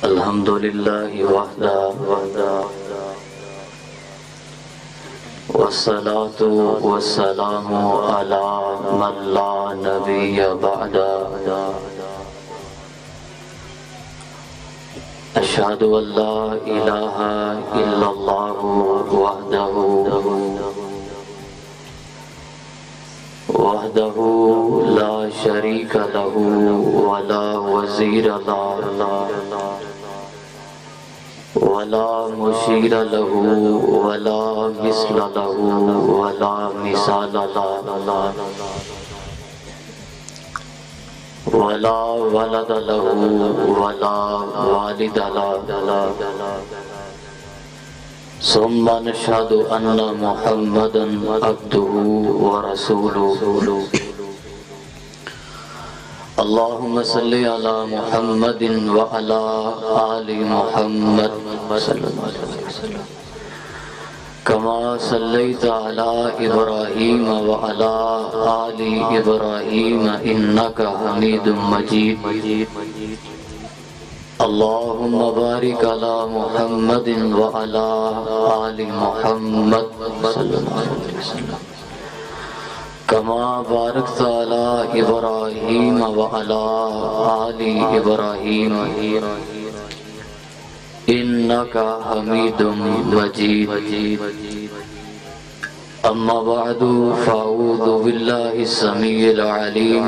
الحمد لله وحده والصلاة والسلام على من لا نبي بعده أشهد أن لا إله إلا الله وحده لا شريك له ولا وزير له ولا مشير له ولا مثل له ولا مثال له ولا ولد له ولا والد له ثم نشهد أن محمدا عبده ورسوله اللهم صل على محمد وعلى آل محمد صلى الله عليه وسلم كما صليت على إبراهيم وعلى آل إبراهيم إنك حميد مجيد اللهم بارك على محمد وعلى آل محمد صلى الله عليه وسلم كما باركت على إبراهيم وعلى آل إبراهيم إنك حميد مجيد أما بعد فأعوذ بالله السميع العليم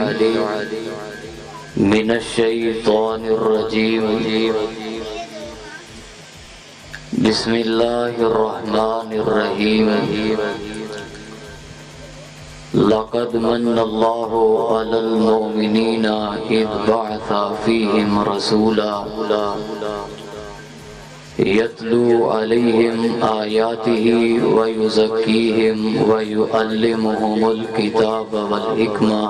من الشيطان الرجيم بسم الله الرحمن الرحيم لقد من الله على المؤمنين إذ بعث فيهم رسولا يتلو عليهم آياته ويزكيهم ويعلمهم الكتاب والحكمة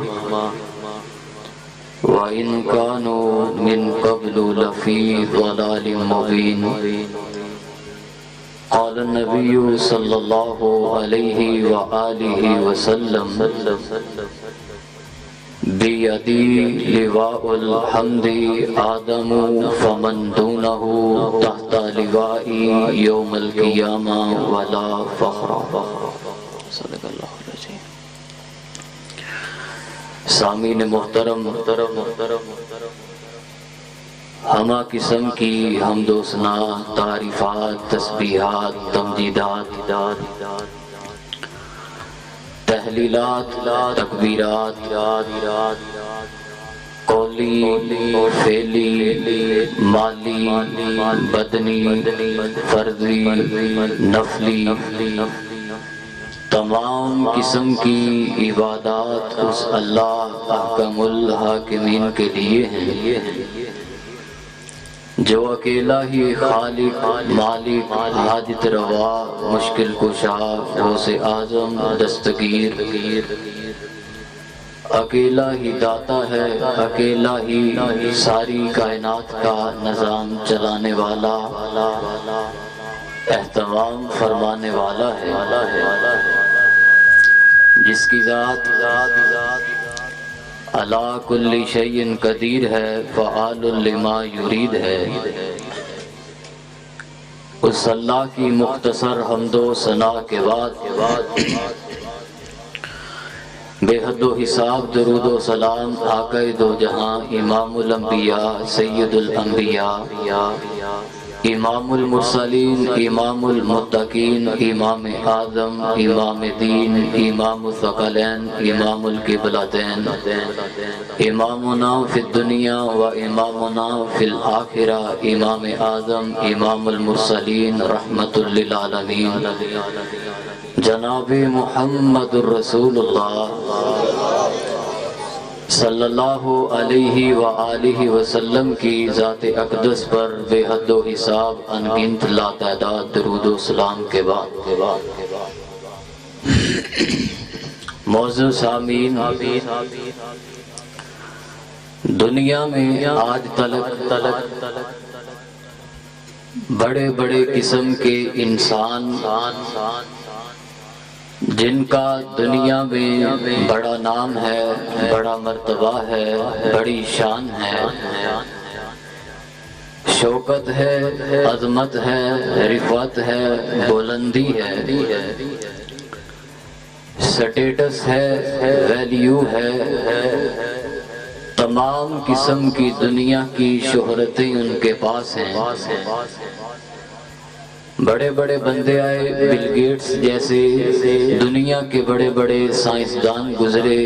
وإن كانوا من قبل لفي ضلال مبين قال النبي صلى الله عليه وآله وسلم بيدي لواء الحمد آدم فمن دونه تحت لوائي يوم القيامة ولا فخر صدق اللہ العظیم۔ سامعین محترم، ہمہ قسم کی حمد و ثنا، تعریفات، تسبیحات، تمجیدات، تحلیلات، تکبیرات، قولی، فعلی، مالی، بدنی، فردی، نفلی، تمام قسم کی عبادات اس اللہ احکم الحاکمین کے لیے ہیں جو اکیلا ہی خالق، مالک، حاجت روا، مشکل کشا، غوث اعظم، دستگیر، اکیلا ہی داتا ہے، اکیلا ہی ساری کائنات کا نظام چلانے والا، اہتمام فرمانے والا ہے، جس کی ذات علی کل شیء قدیر ہے، فعال لما یرید ہے۔ اس اللہ کی مختصر حمد و ثنا کے بعد بے حد و حساب درود و سلام آقا دو جہاں، امام الانبیاء، سید الانبیاء، امام المرسلین، امام المتقین، امام اعظم، امام دین، امام الثقلین، امام القبلتین، امامنا فی الدنیا و امامنا فی الآخرہ، امام اعظم، امام المرسلین، رحمت للعالمین، جناب محمد الرسول اللہ صلی اللہ علیہ وآلہ وسلم کی ذات اقدس پر بے حد و حساب انگنت لا تعداد درود و سلام کے بعد موضوع سامعین، دنیا میں آج تلک بڑے بڑے قسم کے انسان جن کا دنیا میں بڑا نام ہے، بڑا مرتبہ ہے، بڑی شان ہے، شوکت ہے، عظمت ہے، رفعت ہے، بلندی ہے، سٹیٹس ہے، ویلیو ہے، تمام قسم کی دنیا کی شہرتیں ان کے پاس ہیں۔ بڑے بڑے بندے آئے، بل گیٹس جیسے، دنیا کے بڑے بڑے سائنسدان گزرے،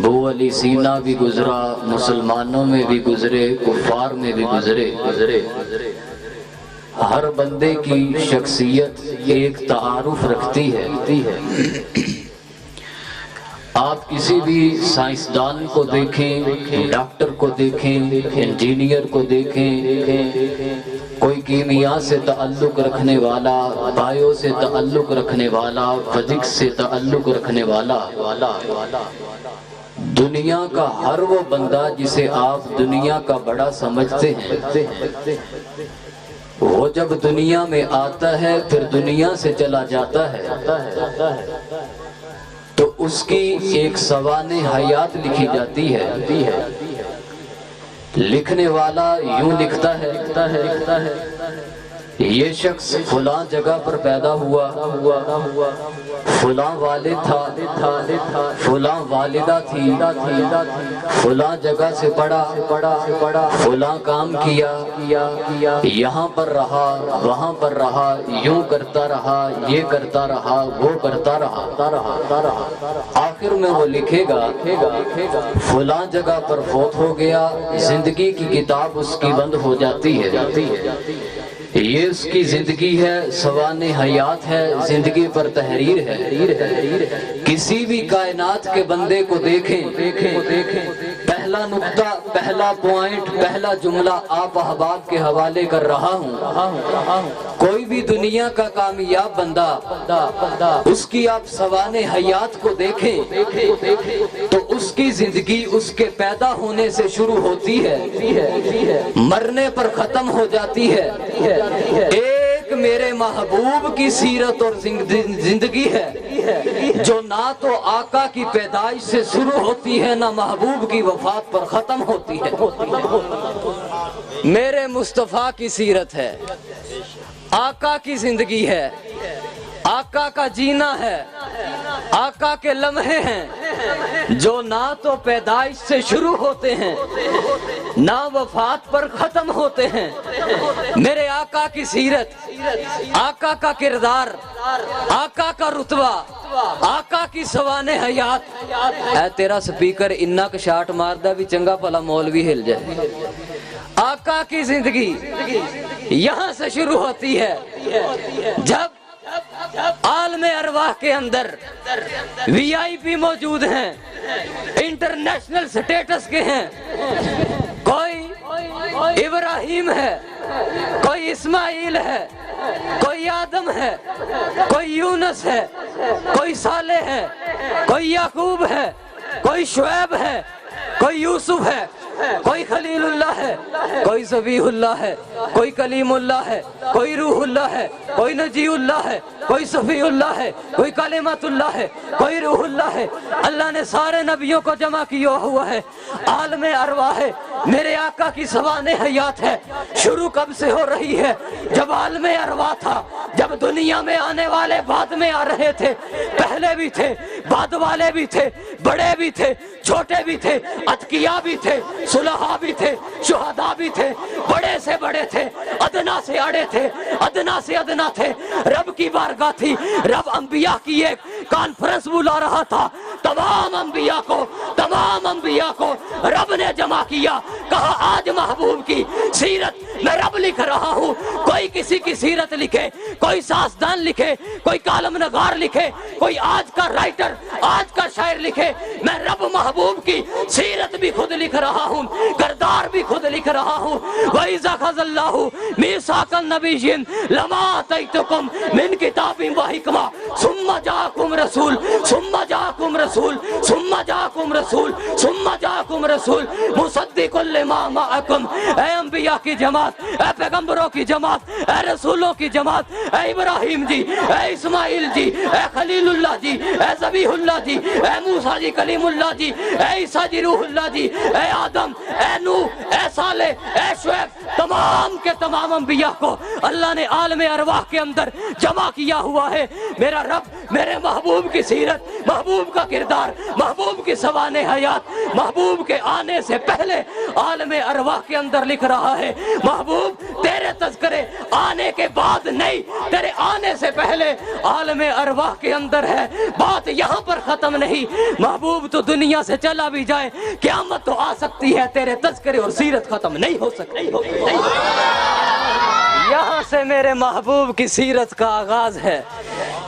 بو علی سینا بھی گزرا، مسلمانوں میں بھی گزرے، کفار میں بھی گزرے۔ ہر بندے کی شخصیت ایک تعارف رکھتی ہے۔ آپ کسی بھی سائنسدان کو دیکھیں، ڈاکٹر کو دیکھیں، انجینئر کو دیکھیں، کوئی کیمیا سے تعلق رکھنے والا، بایو سے تعلق رکھنے والا، فزکس سے تعلق رکھنے والا، دنیا کا ہر وہ بندہ جسے آپ دنیا کا بڑا سمجھتے ہیں، وہ جب دنیا میں آتا ہے پھر دنیا سے چلا جاتا ہے تو اس کی ایک سوانح حیات لکھی جاتی ہے۔ لکھنے والا یوں لکھتا ہے، یہ شخص فلاں جگہ پر پیدا ہوا، فلاں والد تھا، فلاں والدہ تھی، فلاں جگہ سے پڑھا، فلاں کام کیا، یہاں پر رہا، وہاں پر رہا، یوں کرتا رہا، یہ کرتا رہا، وہ کرتا رہا۔ آخر میں وہ لکھے گا فلاں جگہ پر فوت ہو گیا، زندگی کی کتاب اس کی بند ہو جاتی ہے۔ یہ اس کی زندگی ہے، سوانح حیات ہے، زندگی پر تحریر ہے۔ کسی بھی کائنات کے بندے کو دیکھیں، پہلا نقطہ، پہلا پوائنٹ، پہلا جملہ آپ احباب کے حوالے کر رہا ہوں۔ کوئی بھی دنیا کا کامیاب بندہ، اس کی آپ سوانح حیات کو دیکھیں تو اس کی زندگی اس کے پیدا ہونے سے شروع ہوتی ہے، مرنے پر ختم ہو جاتی ہے۔ ایک میرے محبوب کی سیرت اور زندگی ہے جو نہ تو آقا کی پیدائش سے شروع ہوتی ہے نہ محبوب کی وفات پر ختم ہوتی ہے۔ میرے مصطفیٰ کی سیرت ہے، آقا کی زندگی ہے، آقا کا جینا ہے، آقا کے لمحے ہیں جو نہ تو پیدائش سے شروع ہوتے ہیں نہ وفات پر ختم ہوتے ہیں۔ میرے آقا کی سیرت، آقا کا کردار، آقا کا رتبہ، آقا کی سوانح حیات۔ اے تیرا سپیکر انہا کا شاٹ ماردہ بھی چنگا پلا مولوی ہل جائے۔ آقا کی زندگی یہاں سے شروع ہوتی ہے جب عالم ارواح کے اندر وی آئی پی موجود ہیں، انٹرنیشنل سٹیٹس کے ہیں۔ کوئی ابراہیم ہے، کوئی اسماعیل ہے، کوئی آدم ہے، کوئی یونس ہے، کوئی صالح ہے، کوئی یعقوب ہے، کوئی شعیب ہے، کوئی یوسف ہے، کوئی خلیل اللہ ہے، کوئی صفی اللہ ہے، کوئی کلیم اللہ ہے، کوئی روح اللہ ہے، کوئی نجی اللہ ہے، کوئی صفی اللہ ہے، کوئی کلمت اللہ ہے، کوئی روح اللہ ہے۔ اللہ نے سارے نبیوں کو جمع کیا ہوا ہے، عالم ارواح ہے، میرے آقا کی سوانح حیات ہے۔ شروع کب سے ہو رہی ہے؟ جب عالم ارواح تھا، جب دنیا میں آنے والے بعد میں آ رہے تھے، پہلے بھی تھے، بعد والے بھی تھے، بڑے بھی تھے، چھوٹے بھی تھے، اتقیاء بھی تھے، صلحاء بھی تھے، شہداء بھی تھے، بڑے سے بڑے تھے، ادنا سے اڑے تھے، ادنا سے ادنا تھے۔ رب کی بارگاہ تھی، رب انبیاء کی ایک کانفرنس بلا رہا تھا، تمام انبیاء کو رب نے جمع کیا، کہا آج محبوب کی سیرت میں رب لکھ رہا ہوں۔ کوئی کسی کی سیرت لکھے، کوئی سازدان لکھے، کوئی کالم نگار لکھے، کوئی آج کا رائٹر، آج کا شاعر لکھے، میں رب محبوب کی سیرت بھی خود لکھ رہا ہوں، کردار بھی خود لکھ رہا ہوں۔ وَإِذَا أَخَذَ اللَّهُ مِيثَاقَ النَّبِيِّينَ لَمَا آتَيْتُكُم مِّن كِتَابٍ وَحِكْمَةٍ ثُمَّ جَاءَكُمْ رَسُولٌ مُصَدِّقٌ لِّمَا مَعَكُمْ۔ اے انبیاء کی جماعت، اے پیغمبروں کی جماعت، اے رسولوں کی جماعت، اے ابراہیم جی، اے اسماعیل جی، اے خلیل اللہ جی، اے ذبیح اللہ جی، اے موسیٰ جی کلیم اللہ جی، اے عیسیٰ جی روح اللہ جی، اے آدم، اے نوح، اے صالح، اے شعیب، तमाम के तमाम अंबिया को अल्लाह ने आलम अरवाह के अंदर जमा किया हुआ है। मेरा रब मेरे महबूब की सीरत, महबूब का किरदार, महबूब की सवाने हयात, महबूब के आने से पहले आलम अरवाह के अंदर लिख रहा है, महबूब तेरे तज़किरे आने के बाद नहीं, तेरे आने से पहले आलम अरवाह के अंदर है। बात यहाँ पर खत्म नहीं, महबूब तो दुनिया से चला भी जाए, क़यामत तो आ सकती है, तेरे तज़किरे और सीरत खत्म नहीं हो सकती। यहाँ से मेरे महबूब की सीरत का आगाज है,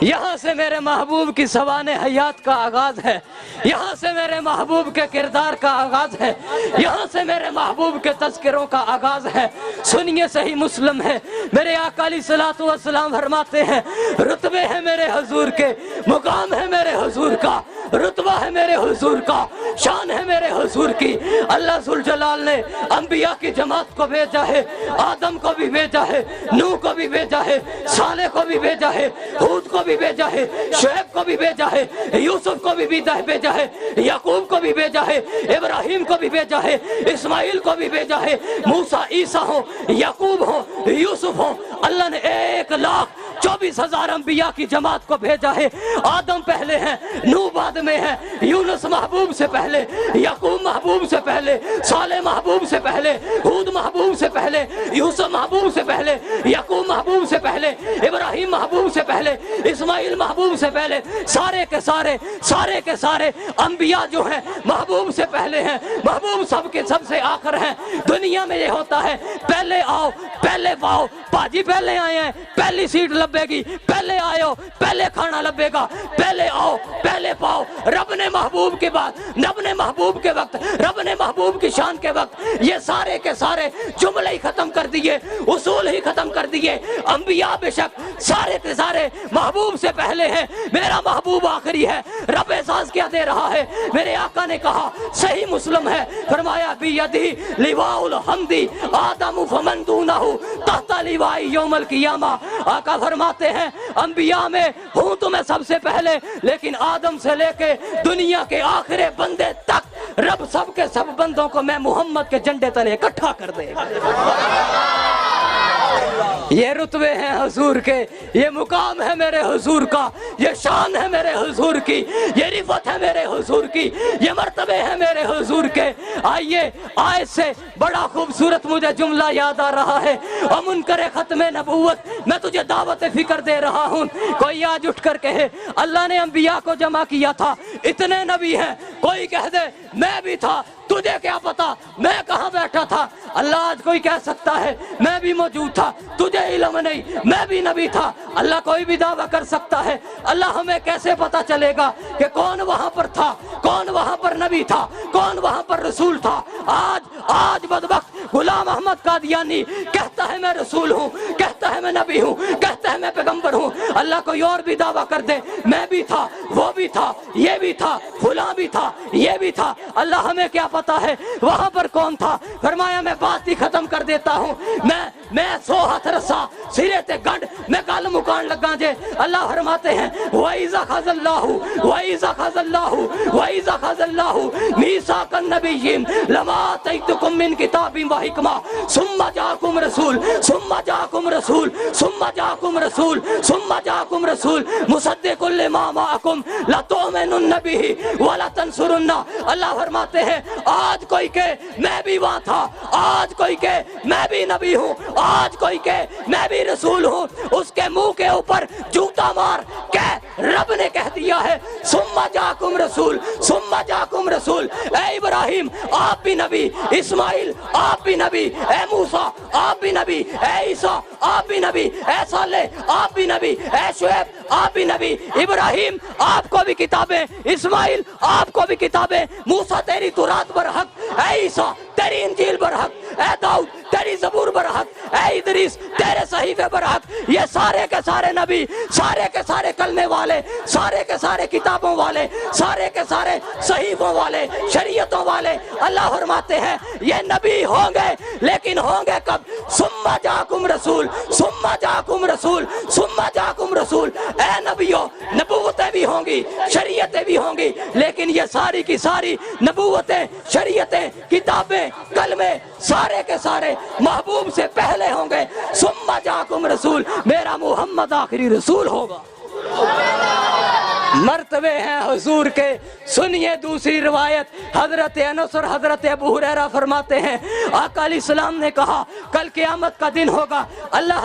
यहाँ से मेरे महबूब की सवाने हयात का आगाज है, यहाँ से मेरे महबूब के किरदार का आगाज है, यहाँ से मेरे महबूब के तज़किरों का आगाज है। सुनिए, सही मुस्लिम है, मेरे आका अलैहिस्सलातु वस्सलाम फरमाते हैं, रुतबे है मेरे हुजूर के, मुकाम है मेरे हुजूर का, रुतबा है मेरे हुजूर का, शान है मेरे हुजूर की। अल्लाह जुल जलाल ने अंबिया की जमात को भेजा है, आदम को भी भेजा है, नूह को भी भेजा है, सालेह को भी भेजा है, हूद को भी भेजा है, शुएब को भी भेजा है, यूसुफ को भी भेजा है, याकूब को भी भेजा है, इब्राहिम को भी भेजा है, इस्माइल को भी भेजा है, मूसा, ईसा हो, याकूब हो, यूसुफ हो, अल्लाह ने 1,24,000 अंबिया की जमात को भेजा है। आदम पहले हैं, नूह बाद में है, यूनुस महबूब से पहले, याकूब महबूब से पहले, सालेह महबूब से पहले, हूद महबूब से पहले, यूसुफ महबूब से पहले, याकूब महबूब से पहले, इब्राहिम महबूब से पहले, इस्माइल महबूब से पहले, सारे के सारे अंबिया जो हैं महबूब से पहले हैं, महबूब सबके सबसे आखिर हैं। दुनिया में ये होता है, पहले आओ पहले पाओ, पाजी पहले आए हैं पहली सीट लबेगी, पहले आयो पहले खाना लबेगा, पहले आओ पहले पाओ। रब ने महबूब के बाद, रब ने महबूब के वक्त, रब ने महबूब की शान के वक्त ये सारे के सारे जुमले ही खत्म कर दिए, उसूल ही खत्म कर दिए। अंबिया बेशक सारे के सारे महबूब से पहले हैं, मेरा महबूब आखिरी है। रब एहसास क्या दे रहा है, मेरे आका ने कहा, सही मुस्लिम है, फरमाया बियदी लिवाउल हम्दी आदम फमन दूनहु तहता लिवाई यौमल क़ियामा। आका फरमाते हैं, अंबिया में हूँ तो मैं सबसे पहले, लेकिन आदम से लेके दुनिया के आखिरी बंदे तक रब सब के सब बंदों को मैं मोहम्मद के झंडे तले इकट्ठा कर देगा। ये रुतबे हैं हुजूर के, ये मुकाम है मेरे हुजूर का, ये शान है मेरे हुजूर की, ये रिफत है मेरे हुजूर की, ये मर्तबे हैं मेरे हुजूर के। आइए, आयत से बड़ा खूबसूरत मुझे जुमला याद आ रहा है, और मुनकर खत्मे नबूवत मैं तुझे दावत फिक्र दे रहा हूँ। कोई आज उठ कर कहे अल्लाह ने अंबिया को जमा किया था, इतने नबी हैं, कोई कह दे मैं भी था, तुझे क्या पता मैं कहाँ बैठा था। अल्लाह आज कोई कह सकता है मैं भी मौजूद था, तुझे इल्म नहीं, मैं भी नबी था। अल्लाह कोई भी दावा कर सकता है। अल्लाह हमें कैसे पता चलेगा कि कौन वहां पर था, कौन वहां पर नबी था, कौन वहां पर रसूल था। आज बदबख्त गुलाम अहमद कादियानी कहता है मैं रसूल हूँ, कहता है मैं नबी हूँ, कहता है मैं पैगंबर हूँ। अल्लाह कोई और भी दावा कर दे मैं भी था, वो भी था, ये भी था, फुला भी था, ये भी था। अल्लाह हमें क्या पता है वहां पर कौन था। फरमाया मैं बात ही खत्म कर देता हूँ, मैं 100 हाथ रसा सिरे ते गंढ मैं गल मुकान लगा जे। अल्लाह फरमाते हैं वइज़ा खज़ल्लाहु मीसाकन नबिय्यिन लमा आतैतुकुम मिन किताबिन व हिकमा सुम्मा जाकुम रसूल मुसद्दिकुल लिमा माअकुम ला तु'मिनुन बिही व ला तंसुरुन्ना। अल्लाह फरमाते हैं आज कोई के मैं भी वहां था, आज कोई के मैं भी नबी हूँ, आज कोई के मैं भी रसूल हूँ। उसके मुंह के ऊपर जूता मार के रब ने कह दिया है सुम्मा जाकुम रसूल। ए इब्राहिम आप भी नबी, इस्माइल आप भी नबी, ए मूसा आप भी नबी, ए ईसा आप भी नबी, ए सालेह आप भी नबी, ए शुएब आप भी नबी। इब्राहिम आपको भी किताबें, इस्माइल आपको भी किताबें, मूसा तेरी तुरात पर हक, ए ईसा तेरी इंजील पर हक, ए दाऊद तेरी ज़बूर पर हक, ए इदरीस तेरे सहीफे पर हक। ये सारे के सारे नबी, सारे के सारे कलमे वाले, सारे के सारे किताबों वाले, सारे के सारे सहीफों वाले, शरीयतों वाले। अल्लाह फरमाते हैं ये नबी होंगे, लेकिन होंगे कब? सुम्मा जाकुम रसूल, सुम्मा जाकुम रसूल, सुम्मा जाकुम रसूल। ऐ नबियों, नबूवतें भी होंगी, शरीयतें भी होंगी, लेकिन ये सारी की सारी नबूवतें, शरीयतें, किताबें, कलमे सारे के सारे महबूब से पहले होंगे। सुम्मा जाकुम रसूल, मेरा मुहम्मद आखिरी रसूल होगा। मर्तबे हैं हुजूर के, सुनिए दूसरी रिवायत। हजरत अनस और हजरत अबू हुरैरा फरमाते हैं, आका अलैहिस्सलाम ने कहा कल क़यामत का दिन होगा, अल्लाह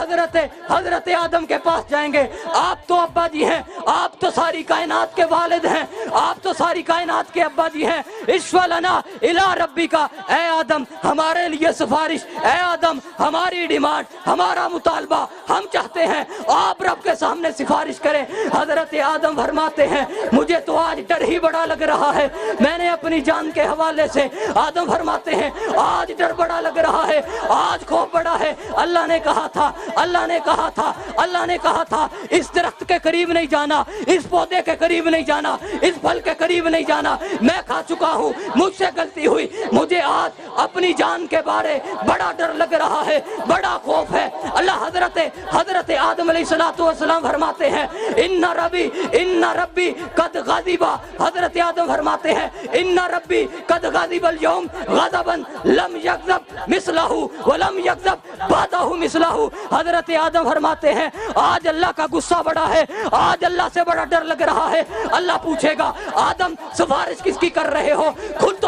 हजरत आदम के पास जाएंगे। आप तो अब्बा जी हैं, आप तो सारी कायनात के वालिद हैं, आप तो सारी कायनात के अब्बा जी हैं। इश्वलना इला रब्बी का, ऐ आदम हमारे लिए सिफारिश, ऐ आदम हमारी डिमांड, हमारा मुतालबा, हम चाहते हैं आप रब के सामने सिफारिश करें। हजरत आदम फरमाते हैं, मुझे तो आज डर ही बड़ा लग रहा है, मैंने अपनी जान के हवाले से। आदम फरमाते हैं, आज डर बड़ा लग रहा है, आज खौफ बड़ा है। अल्लाह ने कहा था, अल्लाह ने कहा था, अल्लाह ने कहा था, इस दरख्त के करीब नहीं जाना, इस पौधे के करीब नहीं जाना, इस फल के करीब नहीं जाना। मैं खा चुका हूँ, मुझसे गलती हुई, मुझे आज अपनी जान के बारे बड़ा डर लग रहा है, बड़ा खौफ है। अल्लाह हजरत आदम अलैहिस्सलातु वस्सलाम फरमाते हैं, इन्ना रब्बी कद गाज़िबा। हजरत आदम फरमाते हैं, इन्ना रब्बी कद गाज़िबल यौम गज़बन लम यग़ज़ब मिसलहु व लम यग़ज़ब बादहु मिसलहु। हजरत आदम फरमाते हैं, आज अल्लाह का गुस्सा बड़ा है, आज अल्लाह से बड़ा डर लग रहा है। अल्लाह पूछेगा, आदम सिफारिश किसकी कर रहे हो? खुद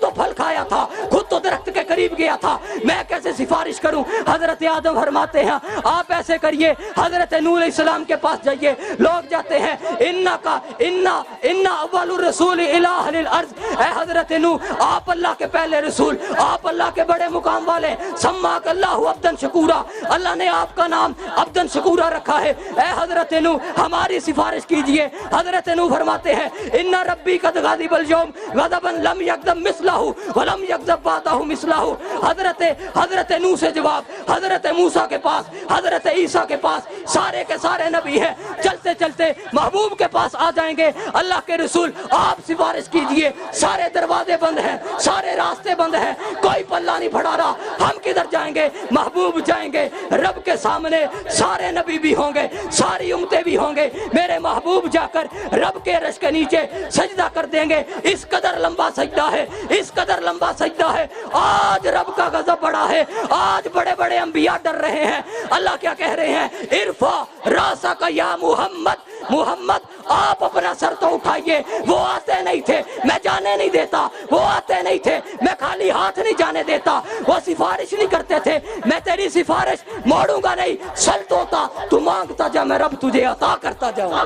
तो फल खाया था, खुद तो दरख्त के करीब गया था, मैं कैसे सिफारिश करूं? हजरत आदम फरमाते हैं, आप ऐसे करिए, हजरत नूह अलैहिस्सलाम के पास जाइए। लोग जाते हैं, इन्ना अव्वलुर रसूल इला अहलिल अर्ज़। ऐ हजरत नूह, आप अल्लाह के पहले रसूल, आप अल्लाह के बड़े मुकाम वाले। सम्माक अल्लाहु अब्दन शकूरा, अल्लाह ने आपका नाम अब्दन शकूरा रखा है। ऐ हजरत नूह, हमारी सिफारिश कीजिए। हजरत नूह फरमाते हैं, इन्ना रब्बी कद गाज़िबल यौम गज़बन लम यग़ज़ब मिसलहु व लम यग़ज़ब बादहु मिसलहु। हजरत नूह से जवाब हजरत मूसा के पास, हजरत ईसा के पास, सारे के सारे नबी हैं, चलते चलते महबूब के पास आ जाएंगे। अल्लाह के रसूल, आप सिफारिश कीजिए। सारे दरवाजे बंद हैं, सारे रास्ते बंद हैं, कोई पल्ला नहीं फड़ा रहा, हम किधर जाएंगे? महबूब जाएंगे रब के सामने, सारे नबी भी होंगे, सारी उम्मतें भी होंगे। मेरे महबूब जाकर रब के अर्श के नीचे सजदा कर देंगे। इस कदर लंबा सजदा है, इस कदर लंबा सजदा है। आज रब का गजब बड़ा है, आज बड़े बड़े अंबिया डर रहे हैं। अल्लाह क्या कह रहे हैं? इरफा रासा का या मुहम्मद, मुहम्मद आप अपना सर तो उठाइए। वो आते नहीं थे, मैं जाने नहीं देता, वो आते नहीं थे, मैं खाली हाथ नहीं जाने देता, वो सिफारिश नहीं करते थे, मैं तेरी सिफारिश मोड़ूंगा नहीं। सल्त होता तू मांगता जा, मैं रब तुझे अता करता जाऊंगा।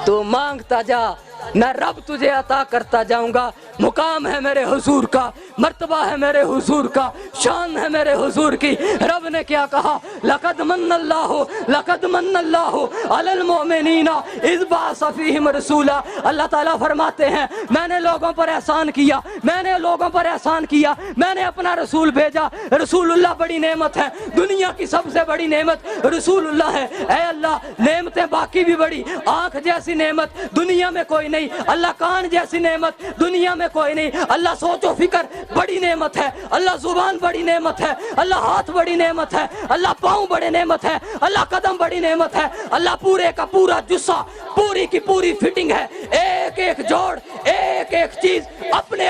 तू मांगता जा, मैं रब तुझे अता करता जाऊंगा। मुकाम है मेरे हुजूर का, मर्तबा है मेरे हुजूर का, शान है मेरे हुजूर की। रब ने क्या कहा? लक़द मन्नल्लाहु अलल मोमिनीना इज़ बअसा फ़ीहिम रसूला। अल्लाह ताला फरमाते हैं, मैंने लोगों पर एहसान किया, मैंने लोगों पर एहसान किया, मैंने अपना रसूल भेजा। रसूलुल्लाह बड़ी नेमत है, दुनिया की सबसे बड़ी नेमत रसूलुल्लाह है। ऐ अल्लाह, नेमतें बाकी भी बड़ी, आँख जैसी नेमत दुनिया में कोई नहीं। अल्लाह, कान जैसी नेमत दुनिया में कोई नहीं। अल्लाह, सोचो फिकर बड़ी नेमत है। अल्लाह, जुबान बड़ी नेमत है। अल्लाह, हाथ बड़ी नेमत है। अल्लाह, पाँव बड़ी नेमत है। अल्लाह, कदम बड़ी नेमत है। अल्लाह, पूरे का पूरा जुस्सा, पूरी की पूरी फिटिंग है। एक एक जोड़, एक एक चीज अपनी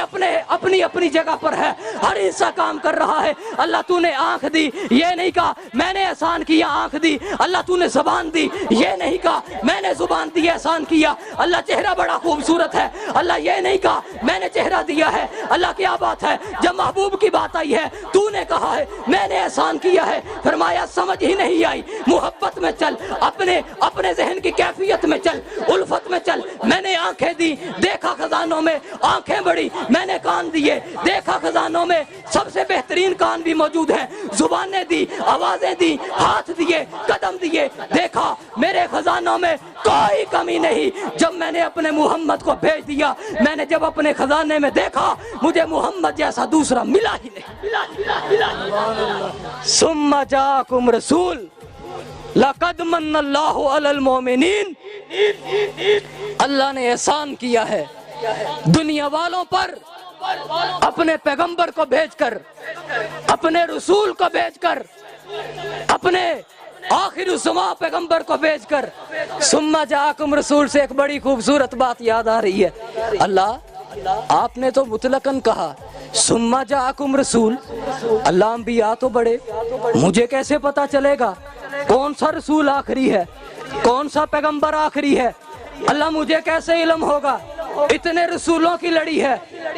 अपनी जगह पर है। हर हिस्सा काम कर रहा है। अल्लाह, तूने आंख दी, ये नहीं कहा मैंने एहसान किया आंख दी। अल्लाह, तूने जुबान दी, ये नहीं कहा मैंने जुबान दी एहसान किया। अल्लाह, चेहरा बड़ा खूबसूरत है। अल्लाह, ये नहीं कहा मैंने चेहरा दिया है। अल्लाह, क्या बात है, जब महबूब की बात आई है तूने कहा है मैंने एहसान किया है। फरमाया, समझ ही नहीं आई, मोहब्बत में चल, अपने जहन की कैफियत में चल, उल्फत में चल। मैंने आंखें दी, देखा खजानों में आंखें बड़ी, मैंने कान दिए, देखा खजानों में सबसे बेहतरीन कान भी मौजूद है। जुबानें दी, आवाजें दी, हाथ दिए, कदम दिए, देखा मेरे खजानों में कोई कमी नहीं। जब मैंने अपने मोहम्मद को भेज दिया, मैंने जब अपने खजाने में देखा, मुझे मोहम्मद जैसा दूसरा मिला ही नहीं। सुम्मा जाकुम रसूल लक़द मन्नल्लाहु अलल मोमिनीन। अल्लाह ने एहसान किया है दुनिया वालों पर, अपने पैगंबर को भेजकर, अपने रसूल को भेजकर, अपने आखिर उस्मा पैगंबर को भेजकर, सुम्मा जाकुम रसूल से एक बड़ी खूबसूरत बात याद आ रही है। अल्लाह आपने तो मुतलकन कहा सुम्मा जाकुम रसूल, अल्लाह अंबिया तो बड़े, मुझे कैसे पता चलेगा कौन सा रसूल आखिरी है, कौन सा पैगंबर आखिरी है? अल्लाह मुझे कैसे इल्म होगा? इतने रसूलों की लड़ी है,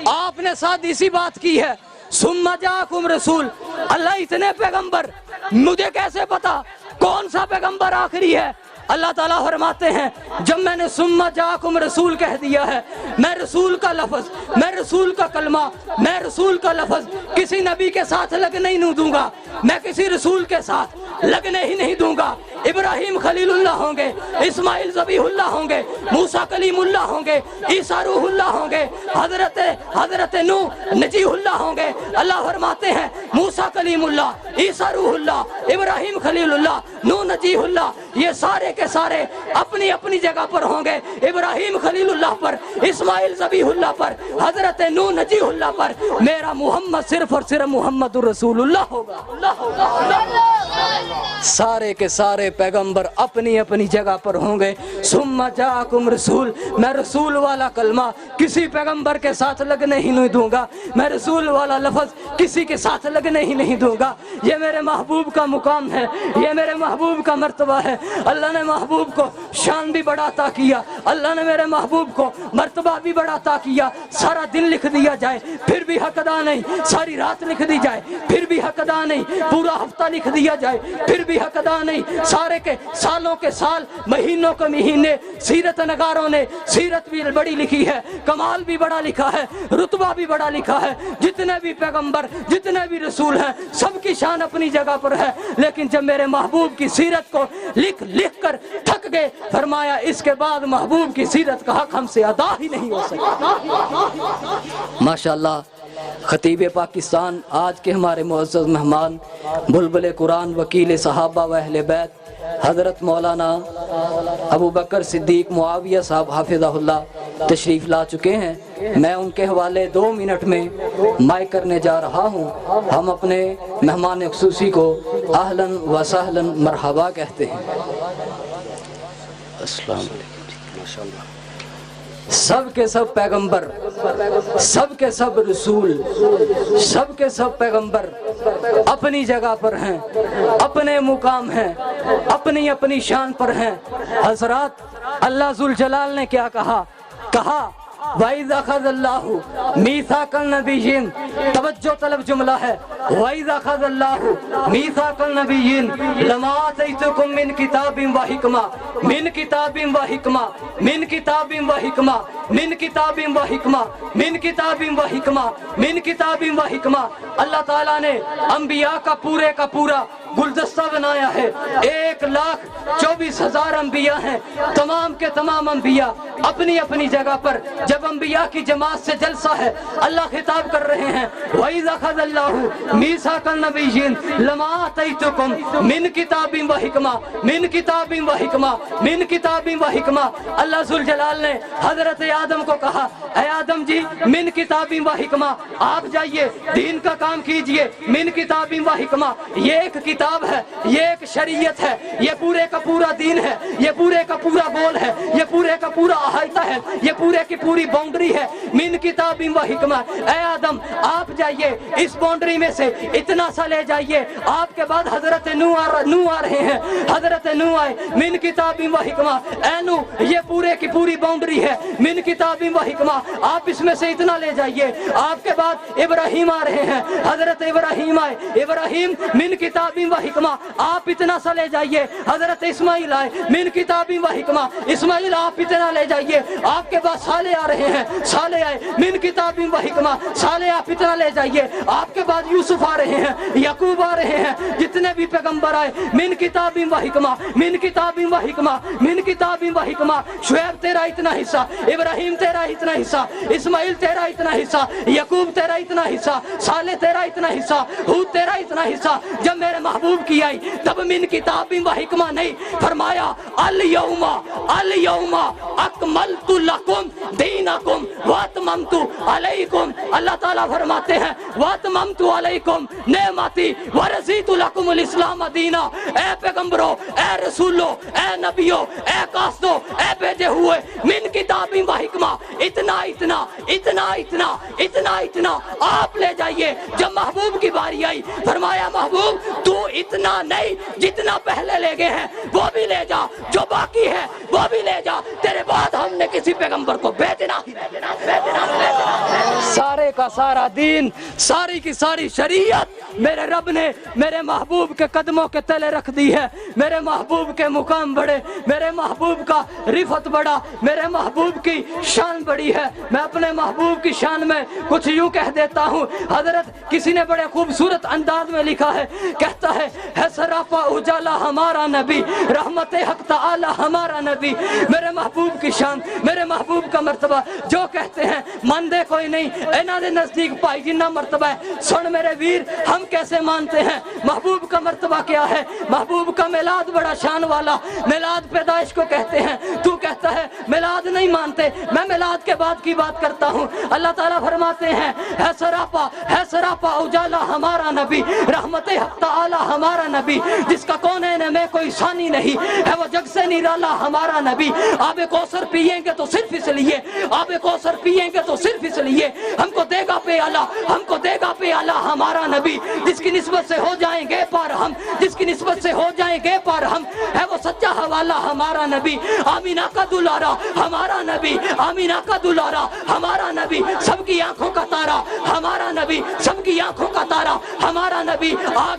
आपने सादी सी बात की है सुम्मा जाकुम रसूल। अल्लाह इतने पैगंबर, मुझे कैसे पता कौन सा पैगंबर आखिरी है? अल्लाह ताला फरमाते हैं जब मैंने सुम्मा जाकुम रसूल कह दिया है, मैं रसूल का लफ्ज, मैं रसूल का कलमा, मैं रसूल का लफ्ज किसी नबी के साथ लगने ही नहीं दूंगा, मैं किसी रसूल के साथ लगने ही नहीं दूंगा। इब्राहिम खलीलुल्लाह होंगे, इस्माइल ज़बीहुल्लाह होंगे, मूसा कलीमुल्लाह होंगे, ईसा रूहुल्लाह होंगे, हजरत नूह नजीहुल्लाह होंगे। अल्लाह फरमाते हैं मूसा कलीमुल्लाह, ईसा रूहुल्लाह, इब्राहिम खलीलुल्लाह, नूह नजीहुल्लाह, ये सारे के सारे अपनी अपनी जगह पर होंगे। इब्राहिम खलीलुल्लाह पर, इस्माइल ज़बीहुल्लाह पर, हजरत नूह नजीहुल्लाह पर मेरा मोहम्मद सिर्फ और सिर्फ मोहम्मद रसूलुल्लाह होगा। सारे के सारे पैगंबर अपनी अपनी जगह पर होंगे। सुम्मा जाकुम रसूल, मैं रसूल वाला कलमा किसी पैगंबर के साथ लगने ही नहीं दूंगा, मैं रसूल वाला लफ्ज किसी के साथ लगने ही नहीं दूंगा। ये मेरे महबूब का मुकाम है, ये मेरे महबूब का मर्तबा है। अल्लाह ने महबूब को शान भी बढ़ाता किया, अल्लाह ने मेरे महबूब को मर्तबा भी बढ़ाता किया। सारा दिन लिख दिया जाए फिर भी हक अदा नहीं, सारी रात लिख दी जाए फिर भी हक अदा नहीं, पूरा हफ्ता लिख दिया जाए फिर भी हक अदा नहीं, सारे के सालों के साल, महीनों के महीने। सीरत नगारों ने सीरत भी बड़ी लिखी है, कमाल भी बड़ा लिखा है, रुतबा भी बड़ा लिखा है। जितने भी पैगंबर, जितने भी रसूल हैं, सबकी शान अपनी जगह पर है। लेकिन जब मेरे महबूब की सीरत को लिख लिख कर थक गए, फरमाया इसके बाद महबूब की सीरत का हक हमसे अदा ही नहीं हो सका। माशाअल्लाह, खतीब पाकिस्तान आज के हमारे मुअज़्ज़ज़ मेहमान, बुलबुल कुरान, वकील सहाबा व अहले बैत, हज़रत मौलाना अबू बकर सिद्दीक मुआविया साहब हाफिज़हुल्लाह तशरीफ़ ला चुके हैं। मैं उनके हवाले 2 मिनट में माइक करने जा रहा हूँ। हम अपने मेहमान ख़ुसूसी को अहलन व सहलन मरहबा कहते हैं। अस्सलाम वालेकुम। माशाअल्लाह, सब के सब पैगंबर, सब के सब रसूल, सब के सब पैगंबर अपनी जगह पर हैं, अपने मुकाम हैं, अपनी अपनी शान पर हैं। हज़रात, अल्लाह ज़ुल जलाल ने क्या कहा? वइज़ अख़ज़ल्लाहु मीसाक़ल नबिय्यीन, तवज्जो तलब जुमला है। वइज़ अख़ज़ल्लाहु मीसाक़ल नबिय्यीन लमा आतैतुकुम मिन किताबिन व हिकमा, मिन किताबिन व हिकमा, मिन किताबिन व हिकमा, मिन किताबिन व हिकमा, मिन किताबिन व हिकमा, मिन किताबिन व हिकमा। अल्लाह ताला ने अंबिया का पूरा गुलदस्ता बनाया है। 1,24,000 अंबिया हैं, तमाम के तमाम अंबिया अपनी अपनी जगह पर। जब अंबिया की जमात से जलसा है, अल्लाह खिताब कर रहे हैं वइज़ अख़ज़ल्लाहु मीसाक़ल नबिय्यीन लमा आतैतुकुम मिन किताबिन व हिकमा, मिन किताबिन व हिकमा, मिन किताबिन व हिकमा। अल्लाह ज़ुल जलाल ने हज़रत आदम को कहा, ऐ आदम जी, मिन किताबिन व हिकमा, आप जाइए दीन का काम कीजिए। मिन किताबिन व हिकमा, ये एक किताब है, ये एक शरीयत है, ये पूरे का पूरा दीन है, ये पूरे का पूरा गोल है, ये पूरे का पूरा अहाइता है, ये पूरे की पूरी बाउंड्री है। मिन किताबिन व हिकमा, ऐ आदम आप जाइए इस बाउंड्री में से इतना सा ले जाइए। आपके बाद हजरत नूह आ रहे हैं, हजरत नूह आए। मिन किताबिन व हिकमा, ऐ नूह ये पूरे की पूरी बाउंड्री है। मिन किताबिन व हिकमा, आप इसमें से इतना ले जाइए। आपके बाद इब्राहिम आ रहे हैं, हजरत इब्राहिम आए। इब्राहिम मिन किताबिन व हिकमा, आप इतना सा ले जाइए। हजरत इस्माइल आए, मिन किताबिन व हिकमा, इस्माइल आप इतना ले जाइए। आपके बाद साले आ रहे हैं, साले आए, मिन किताबिन व हिकमा, साले आप इतना ले जाइए। आपके बाद यूसुफ आ रहे हैं, याकूब आ रहे हैं, जितने भी पैगंबर आए, मिन किताबिन व हिकमा, मिन किताबिन व हिकमा, मिन किताबिन व हिकमा। शुएब तेरा इतना हिस्सा, इब्राहिम ابراہیم تیرا اتنا حصہ، اسماعیل تیرا اتنا حصہ، یعقوب تیرا اتنا حصہ، صالح تیرا اتنا حصہ، ہود تیرا اتنا حصہ۔ جب میرے محبوب کی آئی تب من کتاب و حکمہ نہیں، فرمایا الیوم اکملت لکم دینکم واتممت علیکم۔ اللہ تعالیٰ فرماتے ہیں واتممت علیکم نعمتی ورضیت لکم الاسلام دینا۔ اے پیغمبروں، اے رسولوں، اے نبیوں، اے قاصدوں، اے بھیجے ہوئے، من کتاب و حکمہ، اتنا اتنا اتنا اتنا اتنا اتنا آپ لے جائیے۔ جب محبوب کی باری آئی فرمایا محبوب تو اتنا نہیں جتنا پہلے لے گئے ہیں وہ بھی لے جا، جو باقی ہے وہ بھی لے جا، تیرے بعد ہم نے کسی پیغمبر کو بھیجنا ہی بھیجنا۔ سارے کا سارا دین، ساری کی ساری شریعت میرے رب نے میرے محبوب کے قدموں کے تلے رکھ دی ہے۔ میرے محبوب کے مقام بڑے، میرے محبوب کا رفعت بڑا، میرے محبوب کی شان بڑی ہے۔ میں اپنے محبوب کی شان میں کچھ یوں کہہ دیتا ہوں، حضرت کسی نے بڑے خوبصورت انداز میں لکھا ہے، کہتا ہے سراپا اجالا ہمارا نبی، رحمت حق تعالی ہمارا نبی۔ میرے محبوب کی شان، میرے محبوب کا مرتبہ جو کہتے ہیں ماندے کوئی نہیں، انہاں دے نزدیک پائی جنہ مرتبہ ہے۔ سن میرے ویر ہم کیسے مانتے ہیں محبوب کا مرتبہ کیا ہے۔ محبوب کا میلاد بڑا شان والا، میلاد پیدائش کو کہتے ہیں، تو کہتا ہے میلاد نہیں مانتے، میں میلاد کے بعد کی بات کرتا ہوں۔ اللہ تعالیٰ فرماتے ہیں ہے سراپا اجالا ہمارا نبی، رحمت حق تعالی ہمارا نبی، جس کا کونین میں کوئی ثانی نہیں ہے، وہ جگ سے نرالا ہمارا نبی۔ آب کوثر پئیں گے تو صرف اس لیے، آب کوثر پئیں گے تو صرف اس لیے، ہم کو دے گا پیالہ، ہم کو دے گا پیالہ ہمارا نبی، جس کی نسبت سے ہو جائیں گے پار ہم، جس کی نسبت سے ہو جائیں گے پار ہم، ہے وہ سچا حوالہ ہمارا نبی۔ آمینہ کا دلارا ہمارا نبی، آمینہ کا دلارا ہمارا نبی، سب کی آنکھوں کا تارا ہمارا نبی، سب کی آنکھوں کا تارا ہمارا نبی۔ آ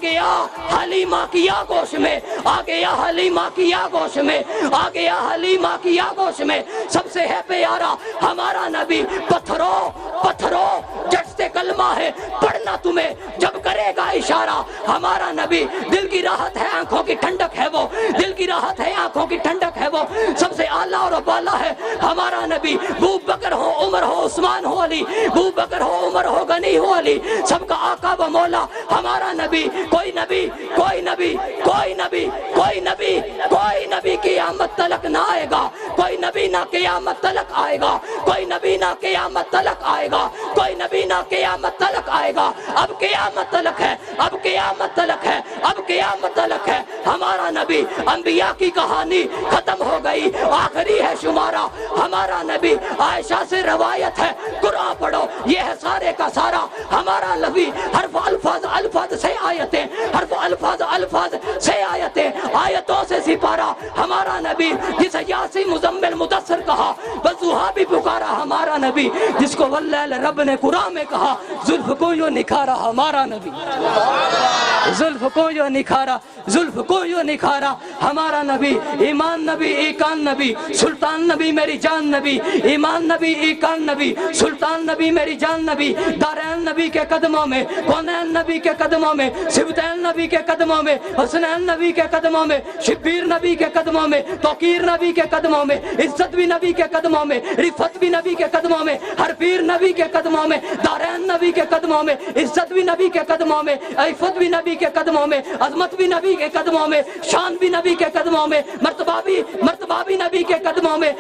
گیا حلیمہ کی آگوش میں، آ گیا حلیمہ کی آگوش میں، آ گیا حلیمہ کی آگوش میں، سب سے ہے پیارا ہمارا نبی۔ پتھروں جٹتے کلمہ ہے پڑھنا تمہیں جب کرے گا اشارہ ہمارا نبی۔ دل کی راحت ہے، آنکھوں کی ٹھنڈک ہے وہ، دل کی راحت ہے، آنکھوں کی ٹھنڈک ہے وہ، سب سے اعلیٰ اور بالا ہے ہمارا نبی۔ ابو بکر ہو، عمر ہو، عثمان ہو، علی، ابو بکر ہو، عمر ہو، غنی ہو، علی، سب کا آقا و مولا ہمارا نبی۔ کوئی نبی قیامت تلک نہ آئے گا، کوئی نبی نہ قیامت تلک آئے گا، کوئی نبی نہ قیامت تلک آئے گا، کوئی نبی نہ قیامت تلک آئے گا۔ اب قیامت تلک ہے، اب قیامت تلک ہے، اب قیامت تلک ہے ہمارا نبی۔ انبیاء کی کہانی ختم ہو گئی، آخری ہے شمارہ ہمارا نبی۔ عائشہ سے روایت ہے، قرآن پڑھو، یہ ہے سارے کا سارا ہمارا نبی۔ حرف الفاظ سے آیتیں، حرف الفاظ سے آیتیں، آیتوں سے سپارہ ہمارا نبی۔ جسے یاسین مزمل مدثر کہا، وضحیٰ بھی پکارا ہمارا نبی۔ جس کو واللیل رب نے قرآن میں کہا، زلف کو یوں نکھارا ہمارا نبی، زلف کو یوں نکھارا، زلف کو یوں نکھارا ہمارا نبی۔ ایمان نبی، ایکان نبی، سلطان نبی، میری جان نبی، ایمان نبی، ایکان نبی، سلطان نبی، میری جان نبی۔ دارین نبی کے قدموں میں، کونین نبی کے قدموں میں، سبتین نبی کے قدموں میں، حسنین نبی کے قدموں میں، شبیر نبی کے قدموں میں، توقیر نبی کے قدموں میں، عزت بھی نبی کے قدموں میں، رفت بھی نبی کے قدموں میں، ہر پیر نبی کے قدموں میں، دارین نبی کے قدموں میں، عزت بھی نبی کے قدموں میں، عفت بھی نبی کے قدموں میں، عظمت بھی نبی کے قدموں میں، شان بھی نبی کے قدموں میں، مرتبہ بھی نبی کے قدموں میں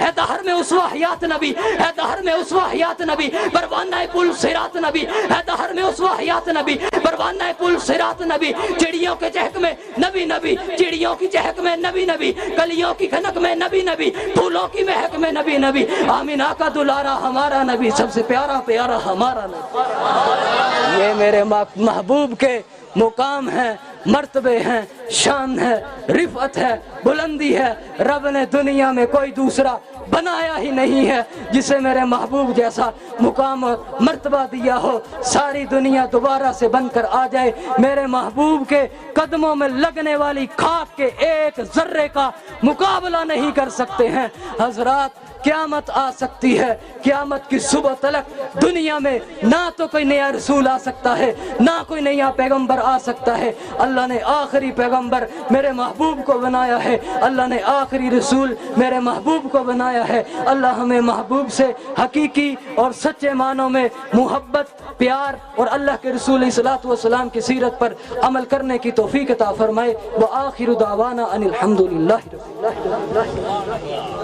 ہے دہر میں اسوہ حیات نبی، ہے دہر میں اسوہ حیات نبی، پروانہ پل صراط نبی، ہے دہر میں اسوہ حیات نبی، پروانہ پل صراط نبی۔ چڑیوں کے چہک میں نبی نبی، چڑیوں کی چہک میں نبی نبی، کلیوں کی کھنک میں نبی نبی، پھولوں کی مہک میں نبی نبی۔ آمینہ کا دلارا ہمارا نبی، سب سے پیارا پیارا ہمارا نبی۔ یہ میرے محبوب کے مقام ہیں، مرتبے ہیں، شان ہے، رفعت ہے، بلندی ہے۔ رب نے دنیا میں کوئی دوسرا بنایا ہی نہیں ہے جسے میرے محبوب جیسا مقام اور مرتبہ دیا ہو۔ ساری دنیا دوبارہ سے بن کر آ جائے، میرے محبوب کے قدموں میں لگنے والی خاک کے ایک ذرے کا مقابلہ نہیں کر سکتے ہیں۔ حضرات قیامت آ سکتی ہے، قیامت کی صبح تلک دنیا میں نہ تو کوئی نیا رسول آ سکتا ہے، نہ کوئی نیا پیغمبر آ سکتا ہے۔ اللہ نے آخری پیغمبر پیغمبر میرے محبوب کو بنایا ہے، اللہ نے آخری رسول میرے محبوب کو بنایا ہے۔ اللہ ہمیں محبوب سے حقیقی اور سچے معنوں میں محبت، پیار اور اللہ کے رسول صلی اللہ علیہ وسلم کی سیرت پر عمل کرنے کی توفیق عطا فرمائے۔ وآخر دعوانا ان الحمد للہ رب العالمین۔